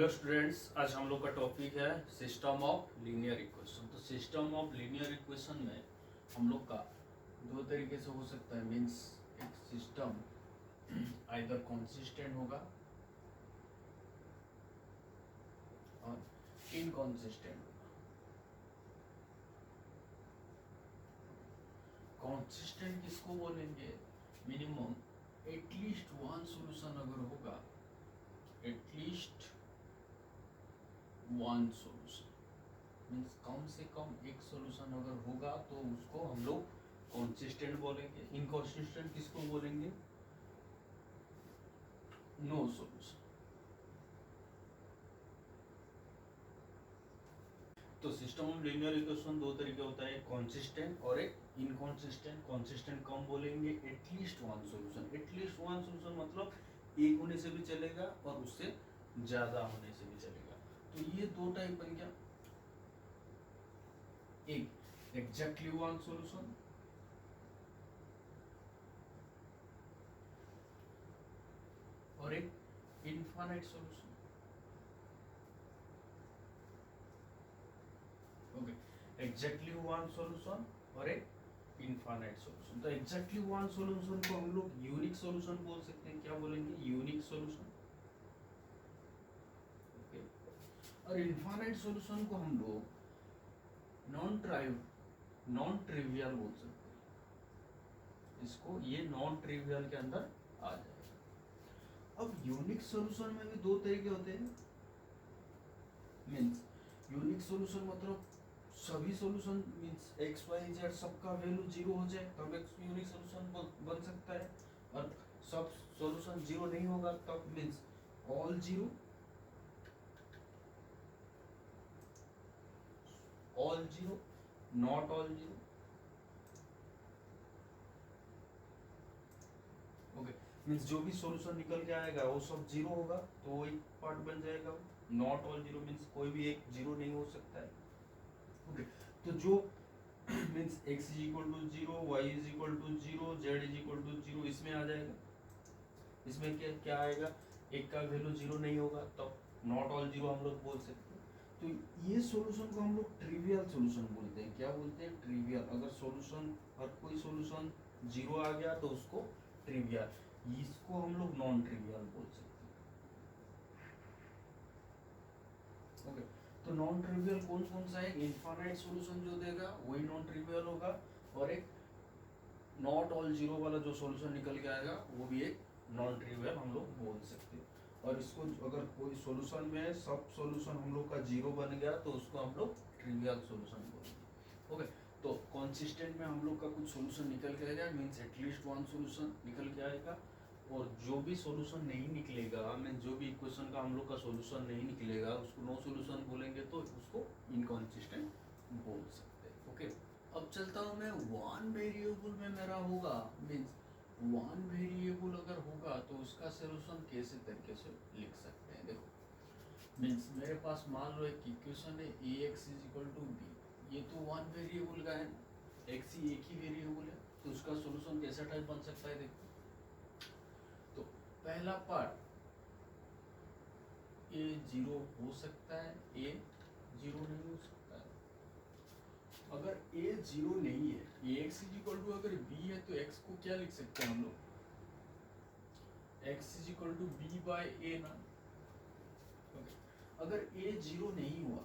Hello students, आज हम लोग का टॉपिक है सिस्टम ऑफ लीनियर इक्वेशन। तो सिस्टम ऑफ लीनियर इक्वेशन में हम लोग का दो तरीके से हो सकता है। मींस एक सिस्टम आइदर कॉन्सिस्टेंट होगा और इनकॉन्सिस्टेंट होगा। कॉन्सिस्टेंट किसको बोलेंगे? मिनिमम एटलीस्ट वन सॉल्यूशन अगर होगा, एटलीस्ट वन सॉल्यूशन मीन्स कम से कम एक सॉल्यूशन अगर होगा तो उसको हम लोग कॉन्सिस्टेंट बोलेंगे। इनकॉन्सिस्टेंट किसको बोलेंगे? No solution. तो सिस्टम ऑफ लीनियर इक्वेशन दो तरीके होता है, एक कॉन्सिस्टेंट और एक इनकॉन्सिस्टेंट। कॉन्सिस्टेंट कम बोलेंगे, at least one solution. At least one solution मतलब एक होने से भी चलेगा और उससे ज्यादा होने से भी चलेगा। तो ये दो टाइप बन गया, एक एग्जैक्टली वन सॉल्यूशन और एक infinite solution. Okay, exactly one solution और एक इनफाइनाइट सॉल्यूशन। तो एग्जैक्टली वन सॉल्यूशन को हम लोग यूनिक सॉल्यूशन बोल सकते हैं। क्या बोलेंगे? Unique solution. ओके, और इनफाइनाइट सॉल्यूशन को हम लोग नॉन ट्रिवियल बोल सकते हैं। इसको ये नॉन ट्रिवियल के अंदर आ जाएगा। अब यूनिक सॉल्यूशन में भी दो तरीके होते हैं। मींस यूनिक सॉल्यूशन मतलब सभी solution means x Y z सबका वैल्यू जीरो हो जाए तब एक यूनिक सॉल्यूशन बन सकता है, और सब सॉल्यूशन जीरो नहीं होगा तब means all zero, all zero, not all zero. Okay, means जो भी सॉल्यूशन निकल के आएगा वो सब जीरो होगा तो वो एक पार्ट बन जाएगा। नॉट ऑल जीरो मींस कोई भी एक जीरो नहीं हो सकता है। ओके, तो जो means x is equal to zero, y is equal to zero, z is equal to zero इसमें आ जाएगा। इसमें क्या क्या आएगा? एक का वैल्यू जीरो नहीं होगा तब नॉट ऑल जीरो हम लोग बोल सकते हैं। तो ये सॉल्यूशन को हम लोग ट्रिवियल सॉल्यूशन बोलते हैं। क्या बोलते हैं? ट्रिवियल। अगर सॉल्यूशन हर कोई सॉल्यूशन जीरो आ गया तो उसको ट्रिवियल, इसको हम लोग नॉन ट्रिवियल बोल सकते हैं। ओके, तो नॉन ट्रिवियल कौन कौन सा है? इनफाइनाइट सॉल्यूशन जो देगा वही नॉन ट्रिवियल होगा, और एक नॉट ऑल जीरो वाला जो सॉल्यूशन निकल के आएगा वो भी एक नॉन ट्रिवियल हम लोग बोल सकते हैं। और इसको अगर कोई सॉल्यूशन में सब सॉल्यूशन हम लोग का जीरो बन गया तो उसको हम लोग ट्रिवियल सॉल्यूशन बोलेंगे। ओके, तो कॉन्सिस्टेंट में हम लोग का कुछ सॉल्यूशन निकल के आएगा, मींस एटलीस्ट वन सॉल्यूशन निकल के आएगा। और जो भी सॉल्यूशन नहीं निकलेगा, मींस जो भी इक्वेशन का हम लोग का सॉल्यूशन नहीं निकलेगा उसको नो सॉल्यूशन बोलेंगे, तो उसको इनकॉन्सिस्टेंट बोल सकते हैं। ओके, अब चलता हूं मैं वन वेरिएबल में मेरा होगा, मींस वन वेरिएबल अगर होगा तो उसका सॉल्यूशन कैसे तरीके से लिख सकते हैं। देखो, मींस मेरे पास मान लो एक इक्वेशन है A X is equal to B. ये तो वन वेरिएबल का है, एक्स ही एक ही वेरिएबल है, तो उसका सॉल्यूशन कैसा टाइप बन सकता है? देखो, तो पहला पार्ट ए जीरो हो सकता है, ए जीरो नहीं हो सकता है। अगर ए जीरो नहीं है, A X is equal to अगर बी है तो एक्स को क्या लिख सकते हैं हम लोग? X is equal to B by A ना। ओके, अगर ए जीरो नहीं हुआ,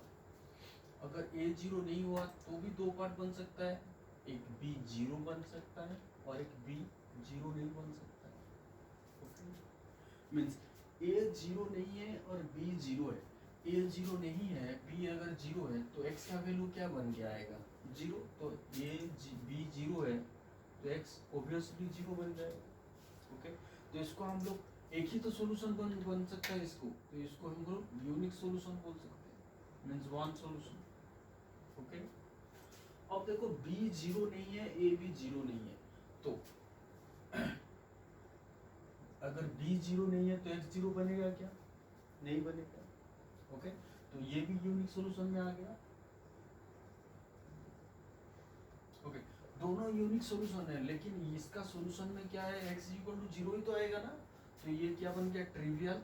अगर ए जीरो नहीं हुआ तो भी दो पार्ट बन सकता है, एक बी जीरो बन सकता है और एक बी जीरो नहीं बन सकता है। ओके, मीन्स ए जीरो नहीं है और बी जीरो है। ए जीरो नहीं है, बी अगर जीरो है तो एक्स का वैल्यू क्या बन के आएगा? जीरो। तो बी जीरो है तो एक्स ऑब्वियसली जीरो बन जाएगा। ओके, तो इसको हम लोग एक ही तो सॉल्यूशन बन सकता है इसको, तो इसको हम लोग यूनिक सॉल्यूशन बोल सकते हैं, मीन्स वन सॉल्यूशन। ओके, अब देखो बी जीरो नहीं है, ए भी जीरो नहीं है, तो अगर बी जीरो नहीं है तो एक्स जीरो बनेगा क्या? नहीं बनेगा। ओके, तो ये भी यूनिक सॉल्यूशन में आ गया। ओके, दोनों यूनिक सॉल्यूशन है, लेकिन इसका सॉल्यूशन में क्या है? एक्स इक्वल टू जीरो ही तो आएगा ना, तो ये क्या बन गया? ट्रिवियल।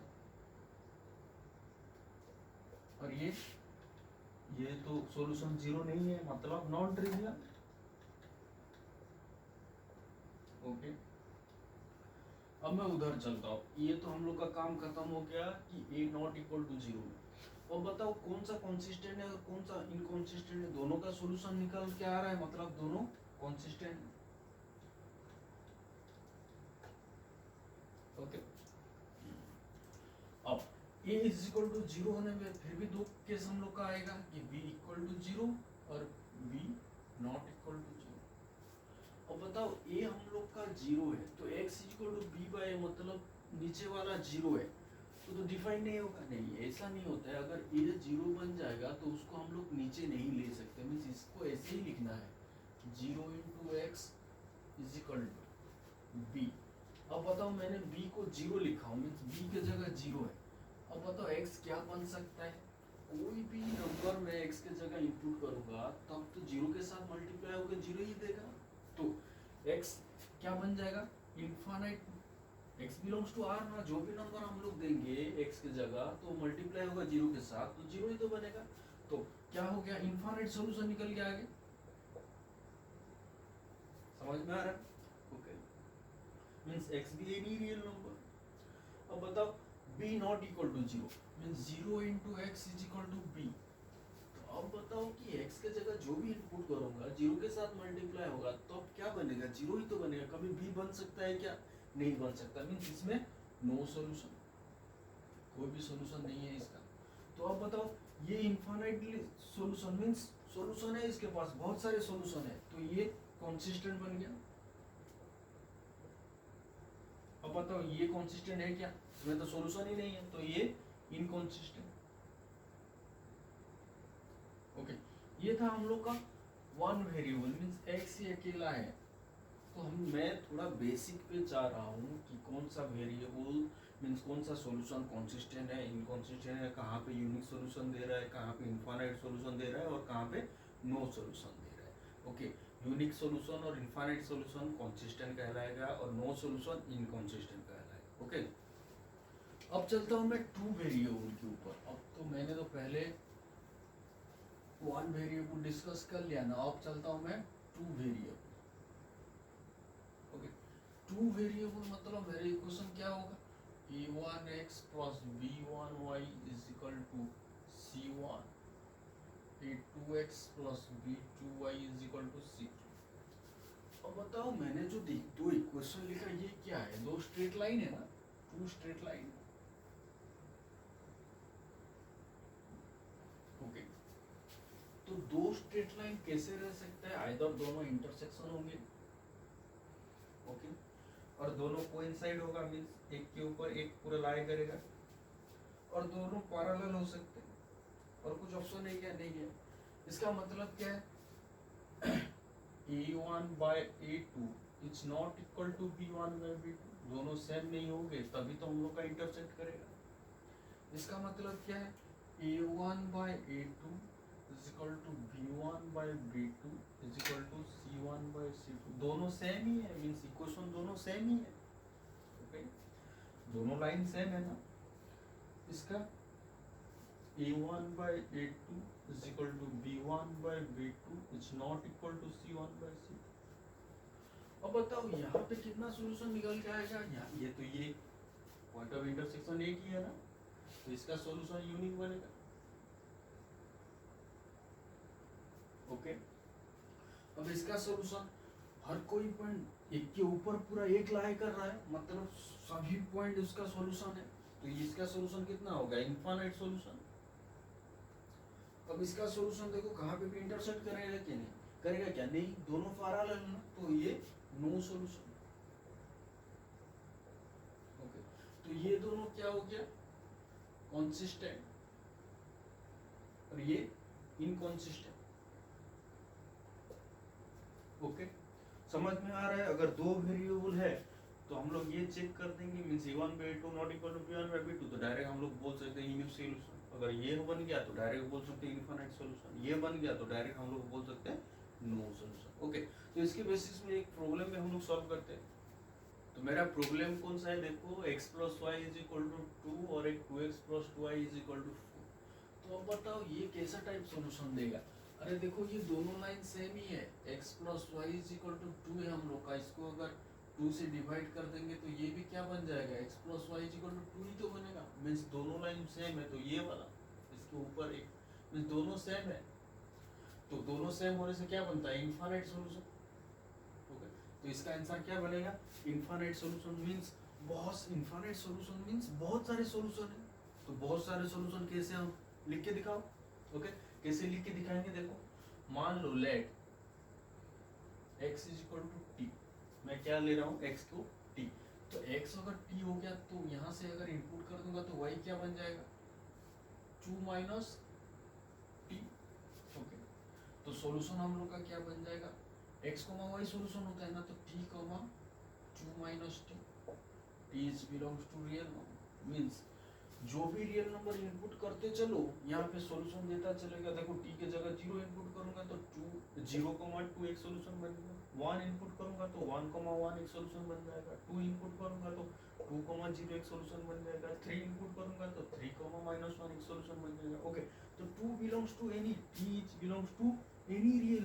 और ये तो सॉल्यूशन जीरो नहीं है, मतलब नॉन ट्रिवियल। ओके, अब मैं उधर चलता हूँ। ये तो हम लोग का काम खत्म हो गया कि ए नॉट इक्वल टू जीरो। और बताओ कौन सा कंसिस्टेंट है और कौन सा इनकंसिस्टेंट है, दोनों का सॉल्यूशन निकल के आ रहा है, मतलब दोनों कंसिस्टेंट। ओके, अब a is equal to zero होने में फिर भी दो केस हम लोग का आएगा कि b इक्वल टू जीरो और b not equal to zero. अब बताओ a हम लोग का जीरो है तो x equal to b by मतलब नीचे वाला जीरो है तो डिफाइन नहीं होगा। नहीं, ऐसा नहीं होता है। अगर a जीरो बन जाएगा तो उसको हम लोग नीचे नहीं ले सकते, मीन्स इसको ऐसे ही लिखना है, zero into x is equal to b. अब बताओ मैंने b को जीरो लिखा हूँ, मीन्स b की जगह जीरो है। अब बताओ x क्या बन सकता है, कोई भी नंबर मैं x के जगह इनपुट करूंगा तब तो जीरो के साथ मल्टीप्लाई होकर जीरो ही देगा। तो x क्या बन जाएगा, infinite. x belongs to r ना, जो भी नंबर हम लोग देंगे x की जगह तो मल्टीप्लाई होगा जीरो के साथ तो जीरो ही तो बनेगा। तो क्या हो गया, इनफाइनाइट सॉल्यूशन निकल के आगे। समझ में आ रहा है? ओके, मींस x भी एनी रियल नंबर। अब बताओ b not equal to zero, means zero into x is equal to b. तो अब बताओ कि x के जगह जो भी इनपुट करूंगा जीरो के साथ मल्टीप्लाई होगा तो अब क्या बनेगा, जीरो ही तो बनेगा। कभी b बन सकता है क्या, नहीं बन सकता, मींस इसमें नो सॉल्यूशन, कोई भी सॉल्यूशन नहीं है इसका। तो अब बताओ ये इनफाइनाइटली सॉल्यूशन मींस सॉल्यूशन है, इसके पास बहुत सारे सॉल्यूशन है तो ये कंसिस्टेंट बन गया। अब बताओ ये कंसिस्टेंट है क्या, इसमें तो सॉल्यूशन ही नहीं है तो ये इनकंसिस्टेंट। ओके, ये था हम लोग का वन वेरिएबल मींस x ही अकेला है। तो मैं थोड़ा बेसिक पे जा रहा हूँ कि कौन सा वेरिएबल मींस कौन सा सॉल्यूशन कंसिस्टेंट है, इनकंसिस्टेंट है, कहाँ पे यूनिक सॉल्यूशन दे रहा है, कहाँ पे इनफाइनाइट सॉल्यूशन दे रहा है और कहाँ पे नो सॉल्यूशन दे रहा है। ओके, यूनिक सॉल्यूशन और इनफाइनाइट सॉल्यूशन कंसिस्टेंट कहलाएगा और नो सॉल्यूशन इनकंसिस्टेंट कहलाएगा। ओके, अब चलता हूँ मैं टू वेरिएबल के ऊपर। अब तो मैंने तो पहले वन वेरिएबल डिस्कस कर लिया ना, अब चलता हूँ मैं two variable. Okay, two variable मतलब मेरे इक्वेशन क्या होगा, a1x plus b1y is equal to c1, a2x plus b2y is equal to c2। अब बताओ मैंने जो दो इक्वेशन लिखा ये क्या है, दो स्ट्रेट लाइन है ना, टू स्ट्रेट लाइन। ओके, तो दो स्ट्रेट लाइन कैसे रह सकता है, आइदर दोनों इंटरसेक्शन होंगे, ओके, और दोनों कोइंसाइड होगा मींस एक के ऊपर एक पूरा लाई करेगा, और दोनों पैरेलल हो सकते हैं, और कुछ ऑप्शन है क्या, नहीं है। इसका मतलब क्या है, a1 by a2 is not equal to b1 by b2, दोनों सेम नहीं होंगे तभी तो हम लोग का इंटरसेक्ट करेगा। इसका मतलब क्या है, a1 by a2 is equal to b1 by b2 is equal to c1 by c2, दोनों सेम ही है मींस इक्वेशन दोनों सेम ही है। ओके, दोनों लाइन सेम है ना। इसका a1 by a2 is equal to b1 by b2 is not equal to c1 by c2। अब बताओ यहाँ पे कितना सॉल्यूशन निकल के आएगा, यहाँ ये तो ये पॉइंट ऑफ इंटरसेक्शन एक ही है ना, तो इसका सॉल्यूशन यूनिक बनेगा। ओके, अब इसका सॉल्यूशन हर कोई पॉइंट एक के ऊपर पूरा एक लाई कर रहा है, मतलब सभी पॉइंट उसका सॉल्यूशन है, तो इसका सॉल्यूशन कितना होगा, इनफाइनाइट सॉल्यूशन। अब इसका सॉल्यूशन देखो कहाँ पे भी इंटरसेक्ट करेगा कि नहीं करेगा, क्या नहीं, दोनों पैरेलल है ना, तो ये नो सॉल्यूशन। ओके, तो ये दोनों क्या हो गया, कंसिस्टेंट, और ये इनकंसिस्टेंट। ओके, समझ में आ रहा है। अगर दो वेरिएबल है तो हम लोग ये चेक कर देंगे means a1 by a2 not equal to b1 by b2, तो डायरेक्ट हम लोग बोल सकते हैं यूनिक सॉल्यूशन। अगर ये बन गया तो डायरेक्ट बोल सकते हैं इनफाइनाइट सॉल्यूशन, ये बन गया तो डायरेक्ट हम लोग बोल सकते हैं नो सॉल्यूशन। ओके, तो इसके बेसिस में एक प्रॉब्लम में हम लोग सॉल्व करते हैं। तो मेरा प्रॉब्लम कौन सा है, देखो x plus y is equal to 2 और एक 2x plus 2y is equal to 4। तो अब बताओ ये कैसा टाइप सॉल्यूशन देगा। अरे देखो ये दोनों लाइन सेम ही है, x plus y is equal to 2 है हम लोग का, इसको अगर 2 से डिवाइड कर देंगे तो ये भी क्या बन जाएगा, x plus y is equal to 2 ही तो बनेगा। मीन्स दोनों लाइन सेम है, तो ये वाला इसके ऊपर एक, मीन्स दोनों सेम है, तो दोनों सेम होने से क्या बनता है, इनफाइनाइट सॉल्यूशन। ओके, तो इसका आंसर क्या बनेगा, इनफाइनाइट सॉल्यूशन मींस बहुत, इनफाइनाइट सॉल्यूशन मींस बहुत सारे सॉल्यूशन है। तो बहुत सारे सॉल्यूशन कैसे हम लिख के दिखाओ। ओके, कैसे लिख के दिखाएंगे, देखो मान लो let x is equal to T, मैं क्या ले रहा हूँ x को t, तो x अगर t हो गया तो यहाँ से अगर इनपुट कर दूंगा तो y क्या बन जाएगा, 2 माइनस टी। ओके, तो सॉल्यूशन हम लोग का क्या बन जाएगा, x कोमा y सॉल्यूशन होता है ना, तो t comma 2 minus t, t is belongs to real number, means जो भी रियल नंबर इनपुट करते चलो यहाँ पे सॉल्यूशन देता चलेगा। देखो t के जगह 0 इनपुट करूंगा तो 2 0,2 एक सॉल्यूशन बनेगा, 1 इनपुट करूंगा तो 1,1 एक सॉल्यूशन बन जाएगा, 2 इनपुट करूंगा तो 2,0 एक सॉल्यूशन बन जाएगा, 3 इनपुट करूंगा तो 3,-1 एक सॉल्यूशन बन जाएगा। ओके, तो 2 belongs to any, t belongs to any real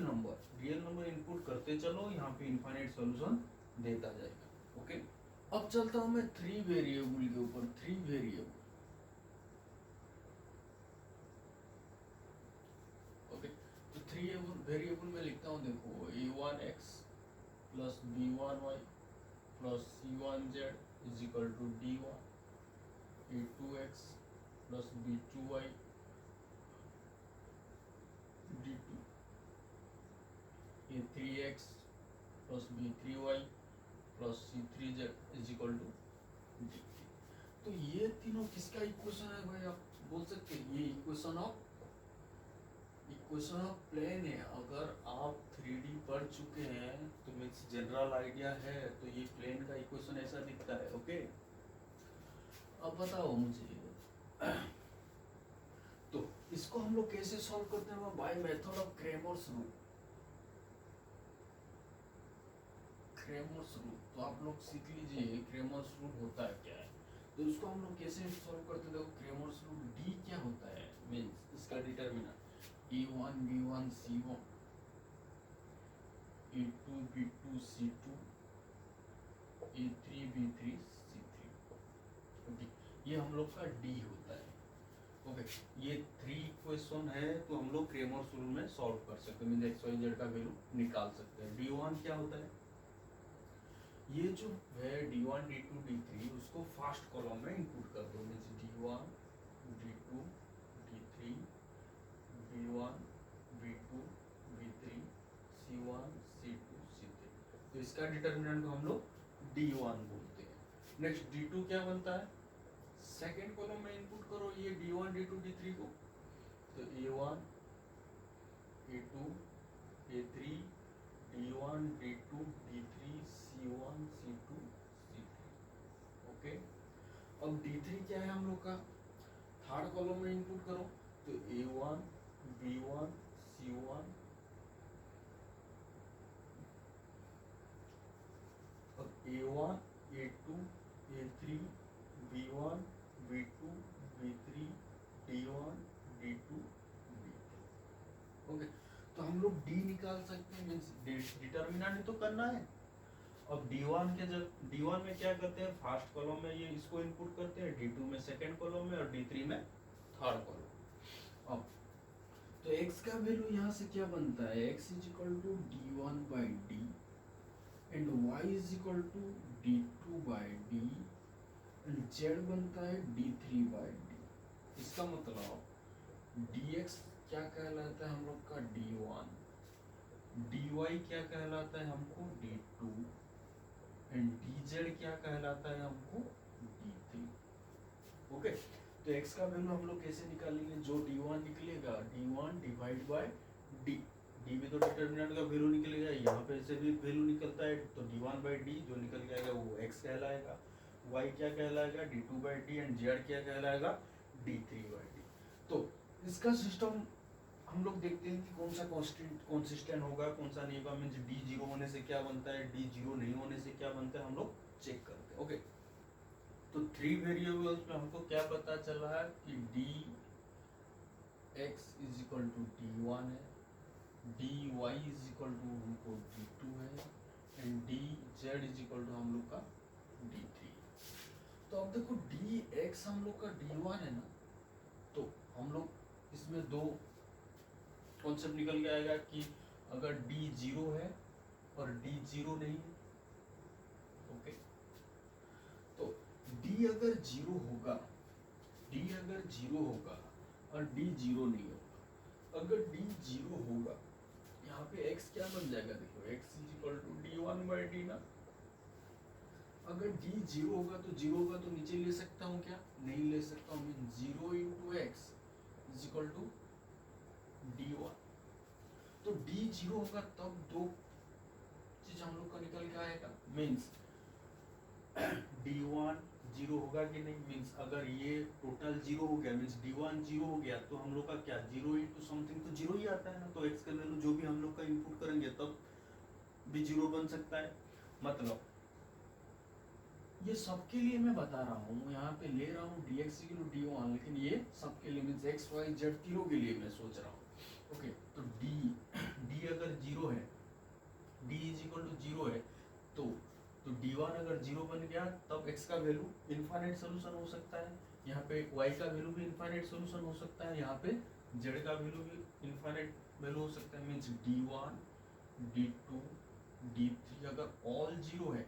number input करते चलो, यहाँ पे इनफाइनाइट सॉल्यूशन देता जाएगा। ओके, अब चलता हूँ मैं 3 वेरिएबल के ऊपर। 3 वेरिएबल, ओके, तो 3 वेरिएबल में लिखता हूँ, देखो a1x plus b1y plus c1z is equal to d1, a2x plus b2y d2, a3x plus b3y plus c3z is equal to d3। तो ये तीनों किसका इक्वेशन है भाई, आप बोल सकते हैं ये इक्वेशन ऑफ प्लेन है। अगर आप 3D पढ़ चुके हैं तो मीन्स जनरल आइडिया है, तो ये प्लेन का इक्वेशन ऐसा दिखता है। ओके, अब बताओ मुझे तो इसको हम लोग कैसे सॉल्व करते हैं, by method of Cramer's rule. Cramer's rule तो आप लोग सीख लीजिए, क्रेमर्स रूल होता है क्या है, तो इसको हम लोग कैसे सॉल्व करते हैं। देखो क्रेमर्स रूल, डी क्या होता है, मीन्स इसका determinant a1 b1 c1, a2 b2 c2, a3 b3 c3। Okay, ये हम लोग का डी होता है। ओके, ये 3 इक्वेशन है, तो हम लोग क्रेमर्स रूल में सॉल्व कर सकते हैं, मींस एक्स वाई जेड का वैल्यू निकाल सकते हैं। d1 क्या होता है, ये जो है d1 d2 d3, उसको फर्स्ट कॉलम में इनपुट कर दो, means d1 d2 d3 b1 b2 b3 c1 c2 c3, तो इसका डिटरमिनेंट को हम लोग d1 बोलते हैं। नेक्स्ट d2 क्या बनता है, सेकेंड कॉलम में इनपुट करो ये d1 d2 d3 को, तो a1 a2 a3 d1 d2 d3 c1 c2 c3। Okay, अब d3 क्या है हम लोग का, थर्ड कॉलम में इनपुट करो, तो a1 b1 c1, अब a1 a2 a3 b1 b2 b3 d1 d2 d3। Okay, तो हम लोग d निकाल सकते हैं, मींस डिटरमिनेंट ही तो करना है। अब d1 के जब d1 में क्या करते हैं, फर्स्ट कॉलम में ये इसको इनपुट करते हैं, d2 में सेकंड कॉलम में और d3 में थर्ड कॉलम। अब तो x का वैल्यू यहाँ से क्या बनता है, x is equal to d1 by D and y is equal to d2 by D and z बनता है d3 बाई डी। इसका मतलब dx क्या कहलाता है हम लोग का d1, dy क्या कहलाता है हमको d2 एंड dz क्या कहलाता है हमको d3। ओके, तो x का वैल्यू हम लोग कैसे निकालेंगे, जो d1 निकलेगा d1 divide by d, d में तो डिटरमिनेंट का वैल्यू निकलेगा, यहाँ पे से भी वैल्यू निकलता है, तो d1 बाई d जो निकल जाएगा वो x कहलाएगा, y क्या कहलाएगा d2 by d and z क्या कहलाएगा d3 बाई d। तो इसका सिस्टम हम लोग देखते हैं कि कौन सा कॉन्सिस्टेंट होगा, कौन सा नहीं होगा, मींस d 0 होने से क्या बनता है, d 0 नहीं होने से क्या बनता है, हम लोग चेक करते हैं। ओके, तो 3 वेरिएबल्स में हमको क्या पता चला है कि d x is equal to d1 है, dy इज इक्वल टू हमको d2 है, and dz is equal to हम लोग का d3। तो अब देखो dx हम लोग का d1 है ना, तो हम लोग इसमें दो कॉन्सेप्ट निकल के आएगा कि अगर d 0 है और d 0 नहीं है, ओके, तो d अगर 0 होगा, d अगर 0 होगा और d 0 नहीं होगा, अगर d 0 होगा यहाँ पे x क्या बन जाएगा, देखो x is equal to d1 by d ना। अगर d 0 होगा तो 0 होगा तो नीचे ले सकता हूँ क्या, नहीं ले सकता हूँ, mean 0 into x is equal to d1। तो d 0 होगा तब दो चीज हम लोग का निकल के आएगा, मीन्स d1 0 होगा कि नहीं, मीन्स अगर ये टोटल 0 हो गया, मीन्स d1 0 हो गया, तो हम लोग का क्या 0 इंटू समथिंग तो 0 ही आता है ना, तो x का वैल्यू जो भी हम लोग का इनपुट करेंगे तब भी 0 बन सकता है। मतलब ये सबके लिए मैं बता रहा हूँ, यहाँ पे ले रहा हूँ dx इक्वल टू d1, लेकिन ये सबके लिए मीन्स x y z तीनों के लिए मैं सोच रहा हूँ। ओके, तो d अगर 0 है, d इज इक्वल टू 0 है, तो d1 अगर 0 बन गया तब x का वैल्यू इनफाइनाइट सोल्यूशन हो सकता है, यहाँ पे y का वैल्यू भी इनफाइनाइट सोल्यूशन हो सकता है, यहाँ पे z का वैल्यू भी इनफाइनाइट वैल्यू हो सकता है, मीन्स d1 d2 d3 अगर ऑल 0 है,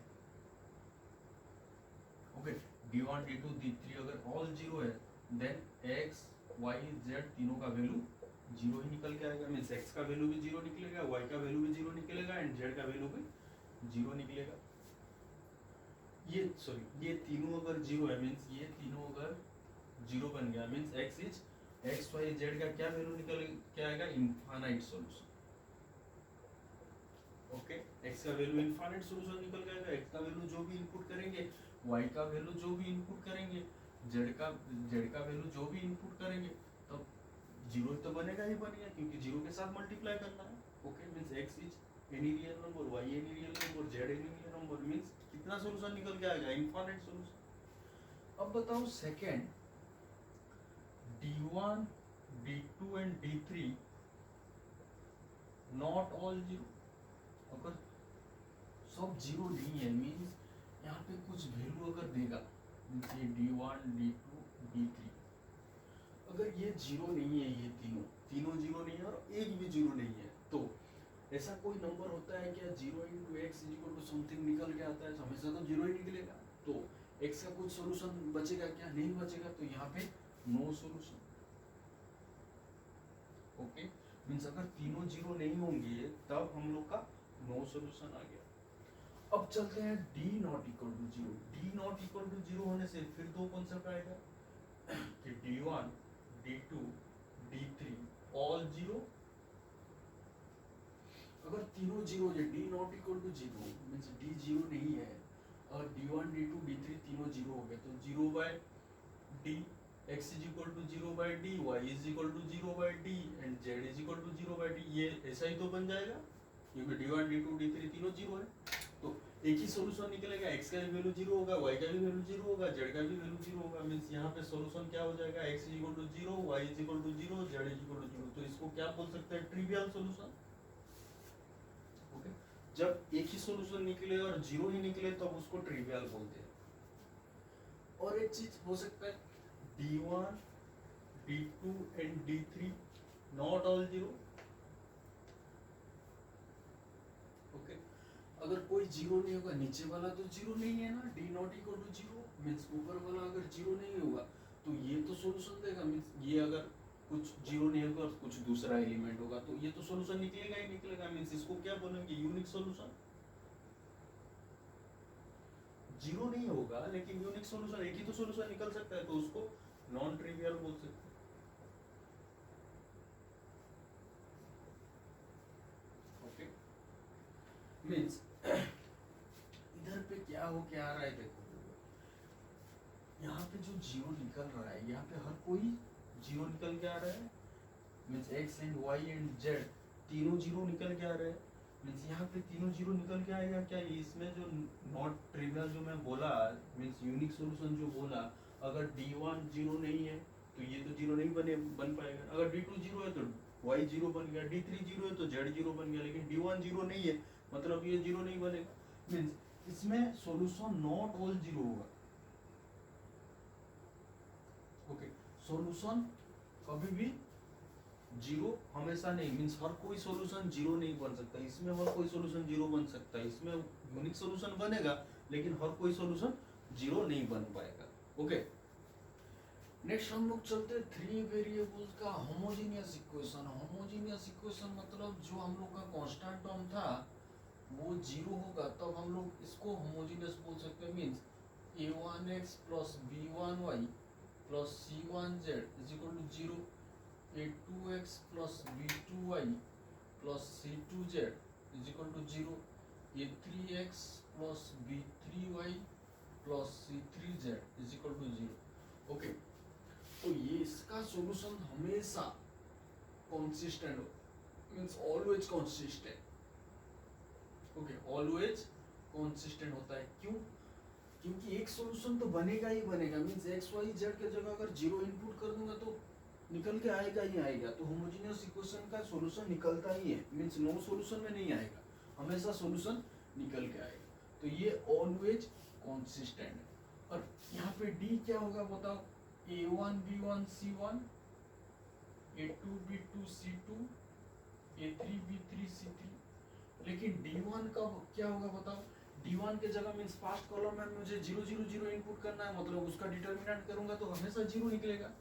ओके, d1 d2 d3 अगर ऑल 0 है, देन x y z तीनों का वैल्यू 0 ही निकल के आएगा, मीन्स x का वैल्यू भी 0 निकलेगा, y का वैल्यू भी 0 निकलेगा, एंड z का वैल्यू भी 0 निकलेगा। ये तीनों अगर 0 है, मीन्स ये तीनों अगर 0 बन गया, मीन्स x y z का क्या वैल्यू निकल के आएगा, इनफाइनाइट सॉल्यूशन। ओके, x का वैल्यू इनफाइनाइट सॉल्यूशन निकल के आएगा, x का वैल्यू जो भी इनपुट करेंगे, y का वैल्यू जो भी इनपुट करेंगे, z का वैल्यू जो भी इनपुट करेंगे, तब 0 तो बनेगा ही बनेगा, क्योंकि 0 के साथ मल्टीप्लाई करना है। Okay, means x is any real number, y any real number, z any real number, means कितना सॉल्यूशन निकल के आएगा, इनफाइनाइट सॉल्यूशन। अब बताओ second, d1 d2 and d3 not all 0, अगर सब 0 नहीं है, मीन्स यहाँ पे कुछ वैल्यू अगर देगा, ये d1 d2 d3, अगर ये 0 नहीं है, ये तीनों 0 नहीं है और एक भी 0 नहीं है, तो ऐसा कोई नंबर होता है क्या 0 into x equal to something निकल के आता है, हमेशा तो 0 ही निकलेगा, तो x का कुछ सॉल्यूशन बचेगा क्या, नहीं बचेगा, तो यहाँ पे नो सॉल्यूशन। ओके, मीन्स अगर तीनों 0 नहीं होंगे तब हम लोग का नो सॉल्यूशन आ गया। अब चलते हैं d not equal to 0। d not equal to 0 होने से फिर दो कॉन्सेप्ट आएगा कि d1 d2 d3 ऑल 0, अगर तीनों 0 है, d not equal to 0 means d 0 नहीं है, और d1 d2 d3 तीनों 0 हो गए, तो 0 by d, x is equal to 0 by d, y is equal to 0 by d, and z is equal to 0 by d। ये ऐसा ही तो बन जाएगा, क्योंकि d1 d2 d3 तीनों 0 है, तो एक ही सॉल्यूशन निकलेगा, x का भी वैल्यू 0 होगा, y का भी वैल्यू 0 होगा, z का भी वैल्यू 0 होगा, मींस यहाँ पे सॉल्यूशन क्या हो जाएगा, x is equal to 0, y is equal to 0, z is equal to 0। तो इसको क्या बोल सकते हैं, ट्रिवियल सॉल्यूशन। ओके, जब एक ही सॉल्यूशन निकले और 0 ही निकले तब उसको ट्रिवियल बोलते हैं। और एक चीज हो सकता है d1 d2 and d3 not all 0। Okay, अगर कोई 0 नहीं होगा, नीचे वाला तो 0 नहीं है ना, d not equal to 0, means ऊपर वाला अगर 0 नहीं होगा तो ये तो सॉल्यूशन देगा, मींस ये अगर कुछ 0 नहीं होगा और कुछ दूसरा एलिमेंट होगा तो ये तो सॉल्यूशन निकलेगा ही निकलेगा, मींस इसको क्या बोलेंगे, यूनिक सॉल्यूशन। 0 नहीं होगा लेकिन यूनिक सॉल्यूशन, एक ही तो सॉल्यूशन निकल सकता है, तो उसको नॉन ट्रिवियल बोल सकते हैं। ओके, मींस इधर पे क्या हो क्या आ रहा है, देखो यहाँ पे जो 0 निकल रहा है, यहाँ पे हर कोई 0 निकल के आ रहा है, means x and y and z तीनों 0 निकल के आ रहे हैं, मींस यहाँ पे तीनों 0 निकल के आएगा क्या, इसमें जो नॉट ट्रिवियल जो मैं बोला, मींस यूनिक सॉल्यूशन जो बोला, अगर d1 0 नहीं है तो ये तो जीरो नहीं बन पाएगा। अगर D2 जीरो है तो Y जीरो बन गया, D3 जीरो है तो Z जीरो बन गया, लेकिन D1 जीरो नहीं है मतलब ये जीरो नहीं बनेगा। मीन्स इसमें सॉल्यूशन नॉट ऑल जीरो होगा। ओके, सॉल्यूशन कभी भी जीरो हमेशा नहीं, मीन्स हर कोई सॉल्यूशन जीरो नहीं बन सकता। इसमें हर कोई सॉल्यूशन जीरो बन सकता है, इसमें यूनिक सॉल्यूशन बनेगा लेकिन हर कोई सॉल्यूशन जीरो नहीं बन पाएगा। ओके, नेक्स्ट हम लोग चलते हैं थ्री वेरिएबल्स का होमोजेनियस इक्वेशन। होमोजेनियस इक्वेशन मतलब जो हम लोग का कांस्टेंट टर्म था वो जीरो होगा तब हम लोग इसको होमोजेनियस बोल सकते हैं। Means a1x plus b1y plus c1z is equal to zero, a2x plus b2y plus c2z is equal to zero, a3x plus b3y plus c3z is equal to zero. Okay, तो ये इसका सॉल्यूशन हमेशा consistent हो, means always consistent. Okay, always consistent होता है। क्यों? क्योंकि एक सॉल्यूशन तो बनेगा ही बनेगा। मींस एक्स वाई जेड के जगह अगर जीरो इनपुट कर दूंगा तो निकल के आएगा ही आएगा। तो होमोजेनियस इक्वेशन का सॉल्यूशन निकलता ही है, मींस नो सॉल्यूशन में नहीं आएगा, हमेशा सॉल्यूशन निकल के आएगा। तो ये ऑलवेज कंसिस्टेंट है। और यहाँ पे डी क्या होगा बताओ? A1 B1 C1, A2 B2 C2, A3 B3 C3। लेकिन D1 का क्या होगा बताओ? D1 के जगह मींस फर्स्ट कॉलम में मुझे 0 0 0 इनपुट करना है, मतलब उसका डिटरमिनेंट करूंगा तो हमेशा जीरो निकलेगा।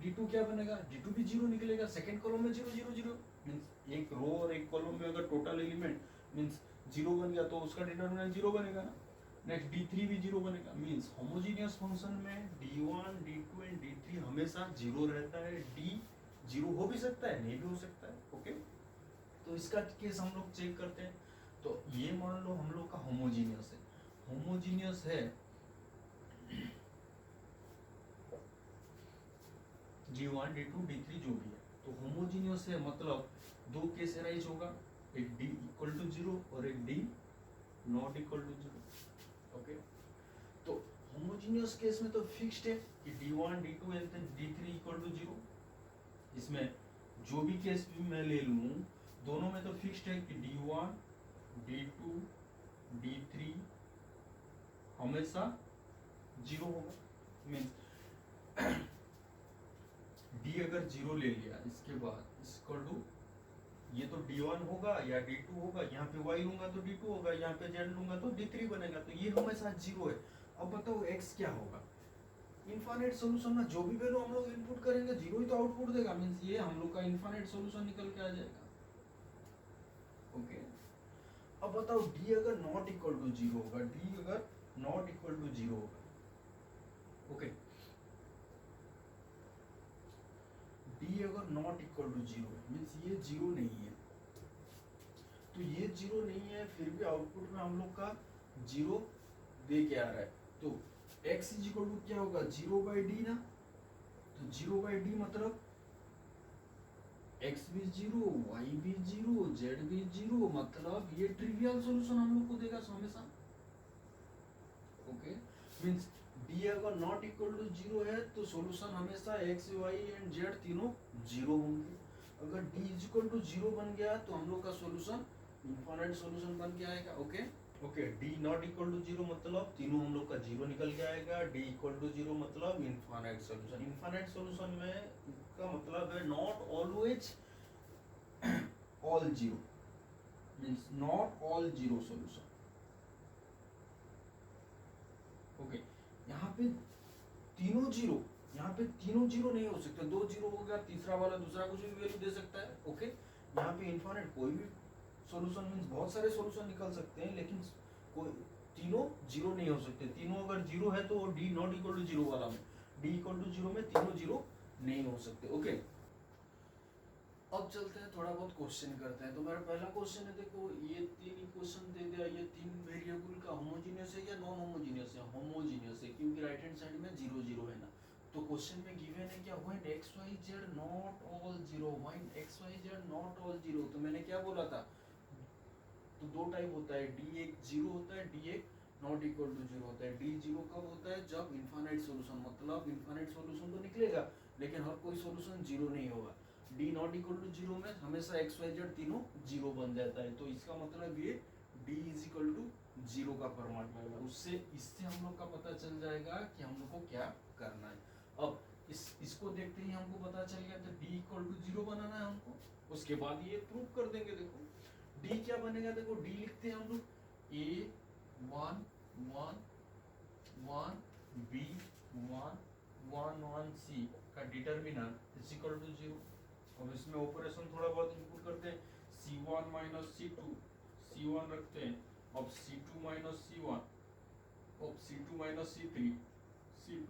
D2 क्या बनेगा? D2 भी जीरो निकलेगा। सेकंड कॉलम में 0 0 0 मींस एक रो और एक कॉलम में अगर टोटल एलिमेंट मींस जीरो बन गया तो उसका डिटरमिनेंट जीरो बनेगा ना। नेक्स्ट D3 भी जीरो बनेगा। मींस होमोजेनियस फंक्शन में D1 D2 एंड D3 हमेशा जीरो रहता है। D जीरो हो भी सकता है, नहीं भी हो सकता है। ओके, तो इसका केस हम लोग चेक करते हैं। तो ये मान लो हम लोग का होमोजेनियस है, होमोजेनियस है D1 D2 D3 जो भी है, तो होमोजेनियस है मतलब दो केस अराइज होगा, एक D इक्वल टू जीरो और एक D not equal to zero. Okay, तो होमोजेनियस केस में तो फिक्स्ड है कि D1 D2 and D3 equal to zero. इसमें जो भी केस भी मैं ले लूं दोनों में तो फिक्स्ड है कि D1 D2 D3 हमेशा जीरो होगा। मींस D अगर जीरो ले लिया इसके बाद इक्वल टू ये तो D1 होगा या D2 होगा, यहाँ पे Y लूंगा तो D2 होगा, यहाँ पे Z लूंगा तो D3 बनेगा। तो ये हमेशा जीरो है। अब बताओ X क्या होगा? इनफाइनाइट सॉल्यूशन में जो भी वैल्यू हम लोग इनपुट करेंगे जीरो ही तो आउटपुट देगा। मींस ये हम लोग का इनफाइनाइट सॉल्यूशन निकल के आ जाएगा। ओके, अब बताओ D अगर नॉट इक्वल टू जीरो होगा, D अगर नॉट इक्वल टू जीरो होगा। ओके, D अगर not equal to zero means ये जीरो नहीं है। तो ये जीरो नहीं है फिर भी आउटपुट में हम लोग का जीरो दे के आ रहा है। तो x इज इक्वल टू क्या होगा? जीरो बाई डी ना। तो जीरो बाई डी मतलब x भी जीरो, y भी जीरो, z भी जीरो, मतलब ये ट्रिवियल सॉल्यूशन हम लोग को देगा हमेशा। ओके, मींस d अगर नॉट इक्वल टू जीरो है तो सॉल्यूशन हमेशा x y एंड z तीनों जीरो होंगे। अगर d is equal to zero बन गया तो हम लोग का सॉल्यूशन इनफाइनाइट सॉल्यूशन बन के आएगा। Okay okay, d not equal to zero मतलब तीनों हम लोग का जीरो निकल के आएगा। d इक्वल टू जीरो मतलब इनफाइनाइट सॉल्यूशन। इनफाइनाइट सॉल्यूशन में इसका मतलब है not always all zero, means not all zero solution. Okay, यहाँ पे तीनों जीरो, यहाँ पे तीनों जीरो नहीं हो सकते। दो जीरो हो गया, तीसरा वाला दूसरा कुछ भी वैल्यू दे सकता है। ओके, यहाँ पे इनफाइनाइट कोई भी सॉल्यूशन मींस बहुत सारे सॉल्यूशन निकल सकते हैं लेकिन कोई तीनों जीरो नहीं हो सकते। तीनों अगर जीरो है तो D not equal to zero वाला में, डी इक्वल टू जीरो में तीनों जीरो नहीं हो सकते। ओके, अब चलते हैं थोड़ा बहुत क्वेश्चन करते हैं। तो मेरा पहला क्वेश्चन है, देखो ये तीन इक्वेशन दे दिया, ये तीन वेरिएबल का होमोजेनियस है या नॉन होमोजेनियस है? होमोजेनियस है क्योंकि राइट हैंड साइड में जीरो जीरो है ना। तो क्वेश्चन में गिवन है क्या? When x Y z not all zero, when x Y z not all zero. तो मैंने क्या बोला था? तो दो टाइप होता है, डी एक जीरो होता है, डी एक नॉट इक्वल टू जीरो होता है। डी जीरो कब होता है? जब इनफाइनाइट सॉल्यूशन, मतलब इनफाइनाइट सॉल्यूशन तो निकलेगा लेकिन हर कोई सॉल्यूशन जीरो नहीं होगा। D not equal to zero में हमेशा एक्स वाई जेड तीनों जीरो बन जाता है, तो इसका मतलब ये D is equal to zero का फॉर्मेट में है। उससे इससे हम लोग का पता चल जाएगा कि हम लोग को क्या करना है। अब इसको देखते ही हमको पता चल गया, तो डी इक्वल टू जीरो बनाना है हमको। उसके बाद ये प्रूव कर देंगे। देखो डी क्या बनेगा, देखो डी लिखते हैं हम लोग A one one one B one one one C का determinant is equal to zero. अब इसमें ऑपरेशन थोड़ा बहुत इनपुट करते हैं, C1 माइनस C2, C1 रखते हैं, अब C2 माइनस C1, अब C2 minus C3, C2।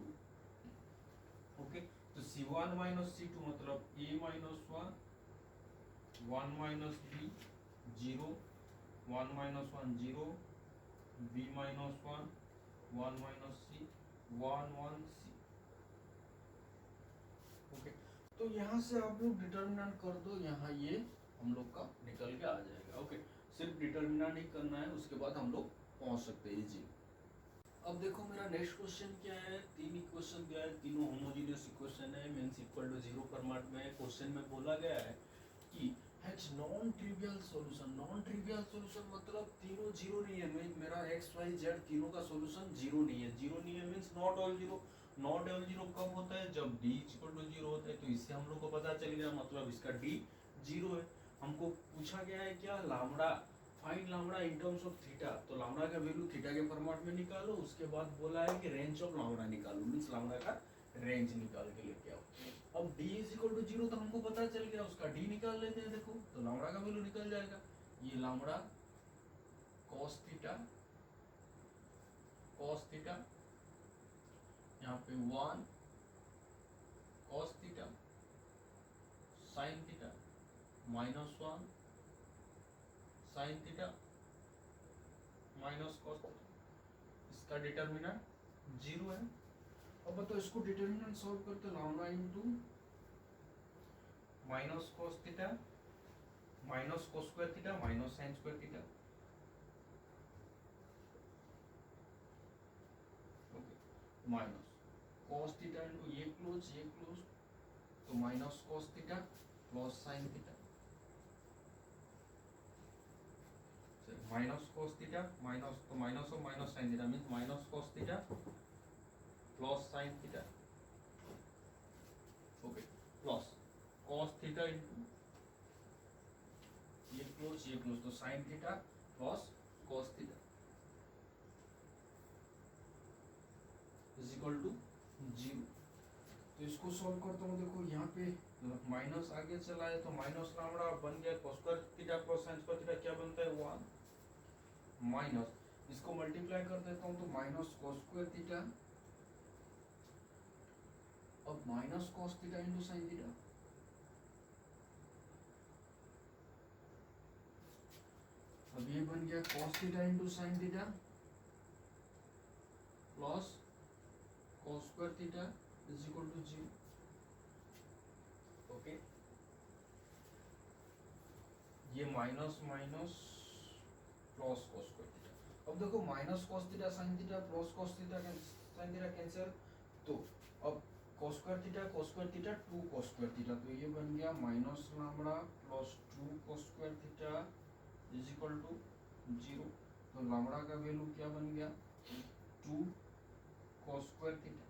Okay, तो C1 माइनस C2 मतलब A minus 1, 1 minus B, 0, 1 minus 1 0, B minus 1, 1 minus C, 1 1 C। Okay, तो यहाँ से आप लोग डिटर्मिनेंट कर दो, यहाँ ये हम लोग का निकल के आ जाएगा। ओके, सिर्फ डिटर्मिनेंट ही करना है, उसके बाद हम लोग पहुंच सकते हैं इजी। अब देखो मेरा नेक्स्ट क्वेश्चन क्या है, तीन इक्वेशन दिया है, तीनों होमोजेनियस इक्वेशन है, means equal to zero format में। क्वेश्चन में बोला गया है कि has non trivial solution. Non trivial solution मतलब तीनों जीरो नहीं है, मेरा एक्स वाई जेड तीनों का सॉल्यूशन जीरो नहीं है। जीरो नहीं है means not all zero. Not all zero कब होता है, जब डी इक्वल टू जीरो होता है। तो इससे हम लोग को पता चल गया, मतलब इसका डी जीरो है। हमको पूछा गया है क्या, lambda, find lambda in terms of theta. तो लामड़ा का वैल्यू थीटा के फॉर्मेट में निकालो। उसके बाद बोला है कि रेंज ऑफ लामड़ा निकालो, मींस लामड़ा का रेंज निकाल के लेके आओ। अब d is equal to zero तो हमको पता चल गया, उसका d निकाल लेते हैं। देखो तो लामड़ा का वैल्यू निकल जाएगा, ये लामड़ा cos थीटा, यहाँ पे 1 cos theta sin theta minus 1 sin theta minus cos theta. इसका डिटर्मिनेंट जीरो है। अब बताओ इसको डिटर्मिनेंट सॉल्व करते, lambda into minus cos theta minus cos square theta minus sin square theta. Okay, minus cos theta into ये close तो minus cos theta plus sin theta. Minus cos theta minus, तो minus और minus sin theta means minus cos theta plus sin theta. Okay, plus cos theta into ये close तो sin theta plus cos theta is equal to zero. तो इसको solve करता हूँ। देखो यहाँ पे माइनस आगे चला है, तो माइनस लामड़ा बन गया cos square theta plus sin square theta, क्या बनता है 1 माइनस, इसको मल्टीप्लाई कर देता हूँ तो माइनस cos स्क्वायर थीटा, अब minus cos theta into sin theta. अब ये बन गया cos theta into sin theta plus cos square theta is equal to zero. Okay, ये minus minus plus cos square theta. अब देखो minus cos theta sin theta plus cos theta sin theta cancel, तो अब cos square theta 2 cos square theta, तो ये बन गया minus lambda plus 2 cos square theta is equal to zero. तो lambda का वैल्यू क्या बन गया 2 cos स्क्वायर थीटा।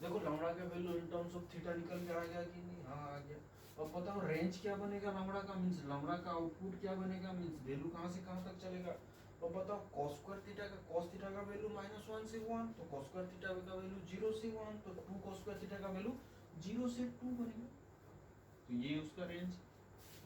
देखो लामड़ा का value in terms of theta निकल के आ गया कि नहीं, हाँ आ गया। अब बताओ रेंज क्या बनेगा लामड़ा का, मींस लामड़ा का आउटपुट क्या बनेगा, मींस वैल्यू कहाँ से कहाँ तक चलेगा। अब बताओ cos स्क्वायर थीटा का वैल्यू -1 से 1, तो cos स्क्वायर थीटा का वैल्यू 0 से 1, तो 2 cos स्क्वायर थीटा का वैल्यू 0 से 2 बनेगा। तो ये उसका रेंज।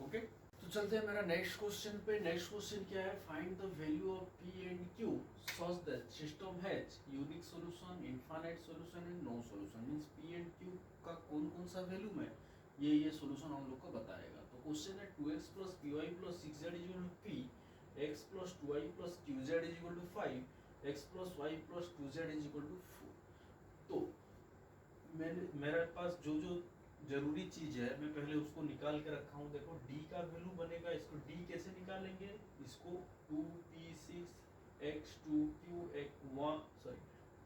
ओके, तो चलते हैं मेरा नेक्स्ट क्वेश्चन पे। नेक्स्ट क्वेश्चन क्या है, find the value of P and Q such that system has unique solution, infinite solution and no solution. Means P and Q का कौन कौन सा वैल्यू में ये सॉल्यूशन हम लोग को बताएगा। तो क्वेश्चन है 2x + py + 6z = p, x + 2y + qz = 5, x + y + 2z = 4। तो मेरे पास जो जो जरूरी चीज है मैं पहले उसको निकाल के रखा हूँ। देखो d का वैल्यू बनेगा, इसको d कैसे निकालेंगे, इसको 2p6 x 2q 1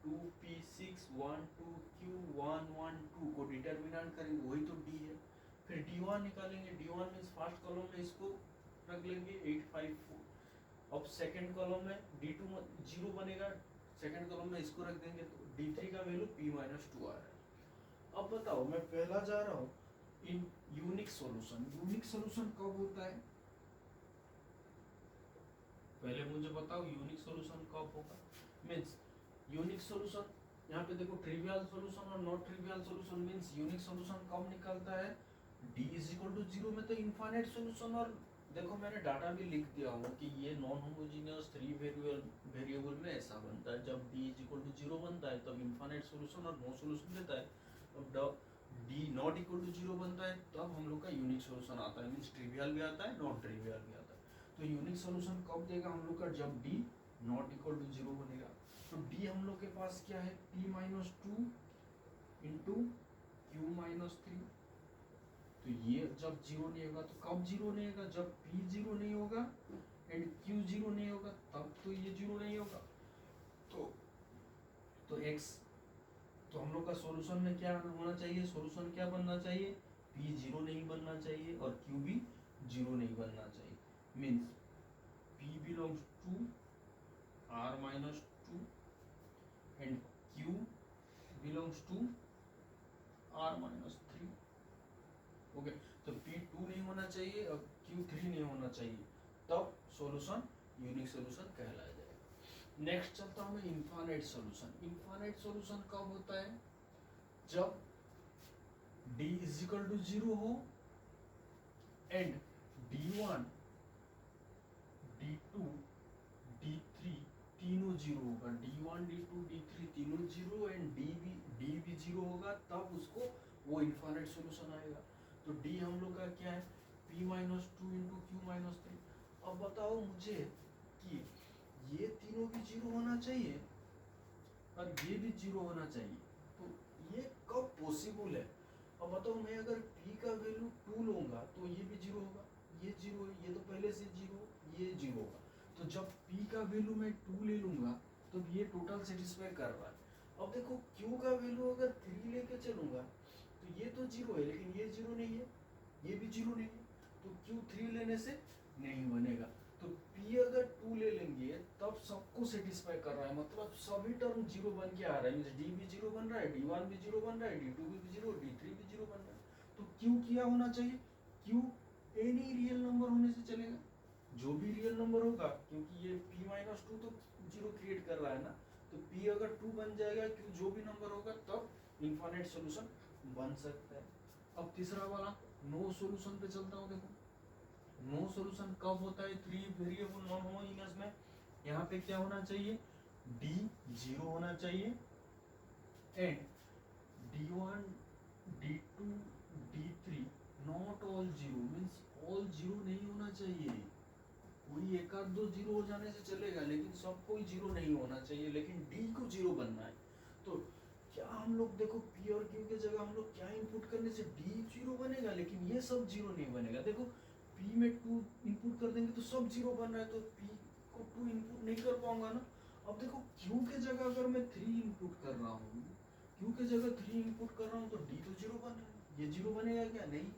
2p6 1 2 q 1 1 2 को डिटर्मिनेंट करेंगे, वही तो d है। फिर d1 निकालेंगे, d1 मीन्स फर्स्ट कॉलम में इसको रख लेंगे 8 5 4। अब सेकंड कॉलम में d2 0 बनेगा, सेकंड कॉलम में इसको रख देंगे, तो d3 का वैल्यू p माइनस 2 आ रहा है। अब बताओ, मैं पहला जा रहा हूँ इन यूनिक सॉल्यूशन। यूनिक सॉल्यूशन कब होता है, पहले मुझे बताओ यूनिक सॉल्यूशन कब होगा। मींस यूनिक सॉल्यूशन, यहाँ पे देखो ट्रिवियल सॉल्यूशन और not trivial solution. Means unique solution कब निकलता है, d इज इक्वल टू 0 में तो इनफाइनाइट सॉल्यूशन। और देखो मैंने डाटा भी लिख दिया हूँ कि ये नॉन होमोजेनियस 3 वेरिएबल में ऐसा बनता है, जब d इज इक्वल टू 0 बनता है तब इनफाइनाइट सॉल्यूशन और नो सॉल्यूशन देता है। अब d नॉट इक्वल टू 0 बनता है तब हम लोग का यूनिक सॉल्यूशन आता है। मींस ट्रिवियल भी आता है, नॉट ट्रिवियल भी आता है। तो यूनिक सॉल्यूशन कब देगा हम लोग का, जब d नॉट इक्वल टू 0 बनेगा। तो d हम लोग के पास क्या है, p minus 2 into Q minus 3। तो ये जब 0 नहीं होगा, तो कब 0 नहीं होगा, जब p 0 नहीं होगा एंड q 0 नहीं होगा, तब तो ये 0 नहीं होगा। तो x, तो हम लोग का सॉल्यूशन में क्या होना चाहिए, सॉल्यूशन क्या बनना चाहिए, p 0 नहीं बनना चाहिए और q भी 0 नहीं बनना चाहिए। Means p belongs to r minus 2 and q belongs to r minus 3। Okay, तो p 2 नहीं होना चाहिए और q 3 नहीं होना चाहिए, तब सॉल्यूशन यूनिक सॉल्यूशन कहलाया जाएगा। नेक्स्ट चलता हूँ मैं इनफाइनाइट सॉल्यूशन। इनफाइनाइट सॉल्यूशन कब होता है, जब d इज इक्वल टू 0 हो एंड d1 d2 d3 तीनों 0 होगा। d1 d2 d3 तीनों 0 एंड d भी 0 होगा, तब उसको वो इनफाइनाइट सॉल्यूशन आएगा। तो d हम लोग का क्या है, p minus 2 into Q minus 3। अब बताओ मुझे कि ये तीनों भी 0 होना चाहिए और ये भी 0 होना चाहिए, तो ये कब पॉसिबल है। अब बताओ, मैं अगर p का वैल्यू 2 लूंगा तो ये भी 0 होगा, ये 0 है, ये तो पहले से 0, ये 0 होगा। तो जब p का वैल्यू मैं 2 ले लूंगा तो ये टोटल सेटिस्फाई कर रहा है। अब देखो q का वैल्यू अगर 3 लेके चलूंगा तो ये तो 0 है, लेकिन ये 0 नहीं है, ये भी 0 नहीं है, तो q 3 लेने से नहीं बनेगा। तो p अगर 2 ले लेंगे तब सबको सेटिस्फाई कर रहा है, मतलब सभी टर्म 0 बन के आ रहा है। मींस d भी 0 बन रहा है, d1 भी 0 बन रहा है, d2 भी 0, d3 भी 0 बन रहा है। तो q क्या होना चाहिए, q एनी रियल नंबर होने से चलेगा, जो भी रियल नंबर होगा, क्योंकि ये p माइनस 2 तो 0 क्रिएट कर रहा है ना। तो p अगर 2 बन जाएगा, q जो भी नंबर होगा, तब इनफाइनाइट सॉल्यूशन बन सकता है। अब तीसरा वाला नो सॉल्यूशन पे चलता हूँ। देखो नो सॉल्यूशन कब होता है, 3 वेरिएबल नॉन होमोजेनियस में। यहाँ पे क्या होना चाहिए, d 0 होना चाहिए and d1 d2 d3 not all 0। Means all 0 नहीं होना चाहिए, कोई एक आध दो 0 हो जाने से चलेगा, लेकिन सब कोई 0 नहीं होना चाहिए, लेकिन d को 0 बनना है। तो क्या हम लोग देखो p और q के जगह हम लोग क्या इनपुट करने से d 0 बनेगा, लेकिन ये सब 0 नहीं बनेगा। देखो p में 2 इनपुट कर देंगे तो सब 0 बन रहा है, तो p को 2 इनपुट नहीं कर पाऊंगा ना। अब देखो q के जगह अगर मैं 3 इनपुट कर रहा हूँ, q के जगह 3 इनपुट कर रहा हूँ, तो d तो 0 बन रहा है, ये 0 बनेगा क्या, नहीं,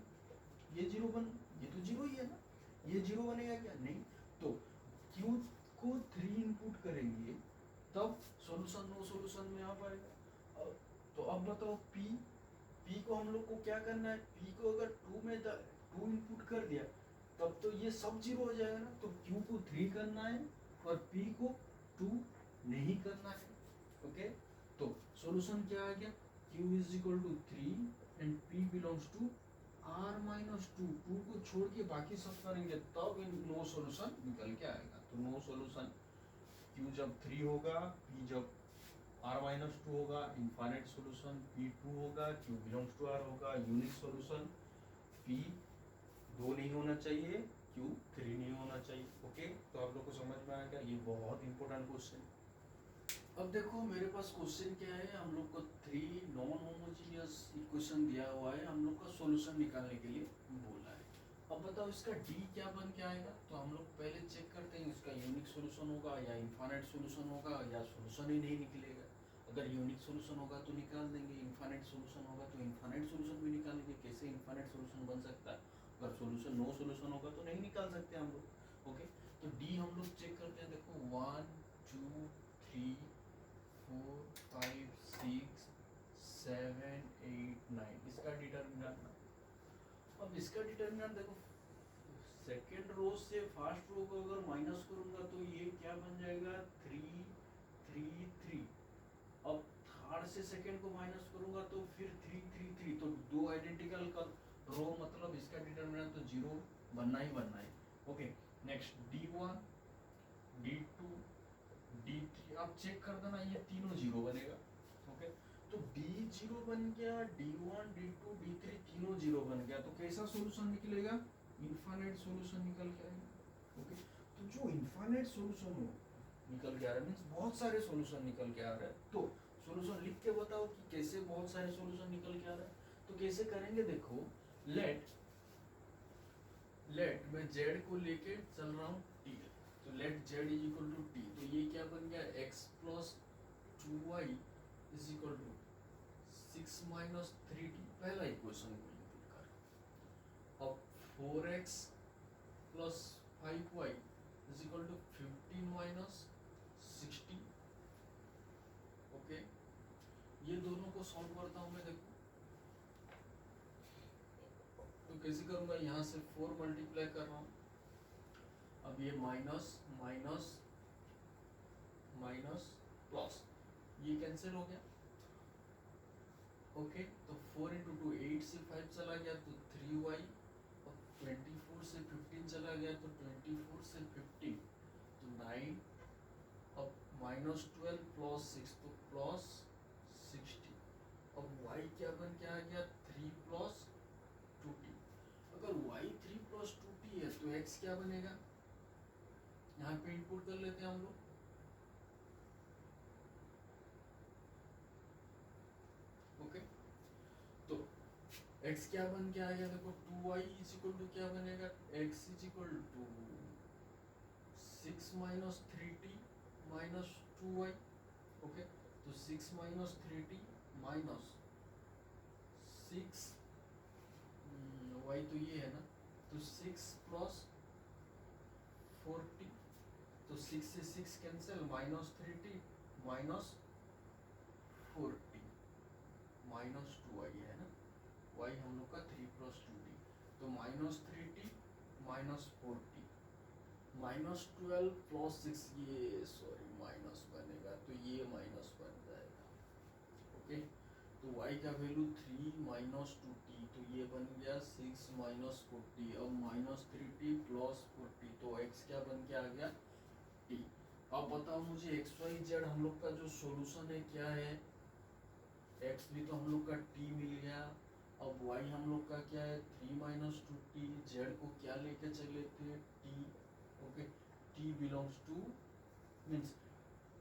ये 0 बन, ये तो 0 ही है ना, ये 0 बनेगा क्या, नहीं। तो q को 3 इनपुट करेंगे तब सॉल्यूशन नो सॉल्यूशन में आ पाएगा। तो अब बताओ p को हम लोग को क्या करना है, p को अगर 2 में 2 इनपुट कर दिया तब तो ये सब 0 हो जाएगा ना। तो q को 3 करना है और p को 2 नहीं करना है। ओके, तो सॉल्यूशन क्या आ गया, q is equal to 3 and p belongs to r minus 2। 2 को छोड़ के बाकी सब करेंगे तब नो सॉल्यूशन निकल के आएगा। तो नो सॉल्यूशन, q जब 3 होगा, p जब r माइनस 2 होगा, इनफाइनाइट सॉल्यूशन p 2 होगा, q बिलोंग्स टू r होगा, यूनिक सॉल्यूशन p 2 नहीं होना चाहिए, q 3 नहीं होना चाहिए। ओके, तो आप लोग को समझ में आएगा, ये बहुत इंपॉर्टेंट क्वेश्चन। अब देखो मेरे पास क्वेश्चन क्या है, हम लोग को 3 नॉन होमोजेनियस इक्वेशन दिया हुआ है, हम लोग का सॉल्यूशन निकालने के लिए बोला है। अब बताओ इसका d क्या बन के आएगा। तो हम लोग पहले चेक करते हैं इसका यूनिक सॉल्यूशन होगा या इनफाइनाइट सॉल्यूशन होगा या सॉल्यूशन ही नहीं निकलेगा। अगर यूनिक सॉल्यूशन होगा तो निकाल देंगे, इनफाइनाइट सॉल्यूशन होगा तो इनफाइनाइट सॉल्यूशन भी निकालेंगे। कैसे इनफाइनाइट सॉल्यूशन बन सकता है? अगर सॉल्यूशन नो सॉल्यूशन होगा तो नहीं निकाल सकते हम लोग। ओके, तो डी हम लोग चेक करते हैं। देखो 1 2 3 4 5 6 7 8 9 इसका डिटर्मिनेंट। अब इसका डिटर्मिनेंट देखो, सेकेंड रो से फर्स्ट रो को अगर माइनस करूंगा तो ये क्या बन जाएगा 3 3 3। अब थर्ड से सेकेंड को माइनस करूंगा तो फिर 3 3 3, तो दो आइडेंटिकल का रो, मतलब इसका डिटरमिनेंट तो जीरो बनना ही बनना है। Okay, next D1 D2 D3 आप चेक कर देना, ये तीनों जीरो बनेगा। ओके, तो D जीरो बन गया, D1 D2 D3 तीनों जीरो बन गया, तो कैसा सॉल्यूशन निकलेगा? इनफाइनाइट सॉल्यूशन निकल के आएगा। ओके, तो जो इनफाइनाइट सॉल्यूशन हो निकल के आ रहा है, मीन्स बहुत सारे सॉल्यूशन निकल के आ रहा है। तो सॉल्यूशन लिख के बताओ कि कैसे बहुत सारे सॉल्यूशन निकल के आ रहा है। तो कैसे करेंगे? देखो, लेट मैं z को लेके चल रहा हूँ t, तो let z is equal to t, तो ये क्या बन गया x plus 2y is equal to 6 minus 3t, पहला इक्वेशन को इनपुट कर। अब 4x plus 5y is equal to 15 minus 60। Okay, ये दोनों को सॉल्व करता हूँ मैं। देखो तो कैसे करूंगा? यहाँ से 4 मल्टीप्लाई कर रहा हूँ, अब ये माइनस माइनस माइनस प्लस, ये कैंसिल हो गया। ओके, तो 4 इंटू 2 8 से 5 चला गया तो 3y, और 24 से 15 चला गया तो 24 से 15 तो 9, अब माइनस 12 प्लस 6 तो प्लस 60। अब y क्या बन के आ गया 3 प्लस 2t। अगर y 3 प्लस 2t है तो x क्या बनेगा? यहाँ पे इनपुट कर लेते हैं हम लोग। ओके, तो x क्या बन के आ गया? देखो 2y इज इक्वल टू क्या बनेगा? x is equal to 6 minus 3t minus 2y। Okay, तो 6 माइनस 3t माइनस 6 y तो ये है ना, तो 6 प्लस 4t, तो 6 से 6 cancel, minus 3t minus 4t minus 2y है ना, y हम लोग का 3 प्लस 2t, तो minus 3t minus 4t minus 12 plus 6, ये सॉरी माइनस बनेगा तो ये माइनस बन जाएगा। ओके, तो y का वैल्यू 3 माइनस 2t, तो ये बन गया 6 माइनस 4t। अब माइनस 3t प्लस 4t, तो x क्या बन के आ गया t। अब बताओ मुझे x y z हम लोग का जो सॉल्यूशन है क्या है? x भी तो हम लोग का t मिल गया, अब y हम लोग का क्या है 3 माइनस 2t, z को क्या लेके चले थे t। Okay, t belongs to means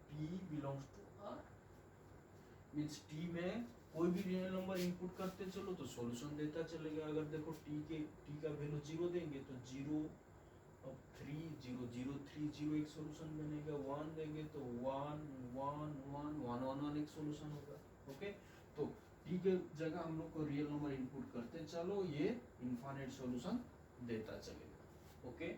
t belongs to r, means t में कोई भी रियल नंबर इनपुट करते चलो तो सॉल्यूशन देता चलेगा। अगर देखो t का वैल्यू 0 देंगे तो 0, अब 3 0 0 3 0 एक सॉल्यूशन बनेगा, 1 देंगे तो 1 1 1 1 1 1 एक सॉल्यूशन होगा। ओके, तो t के जगह हम लोग को रियल नंबर इनपुट करते चलो, ये इनफाइनाइट सॉल्यूशन देता चलेगा। ओके।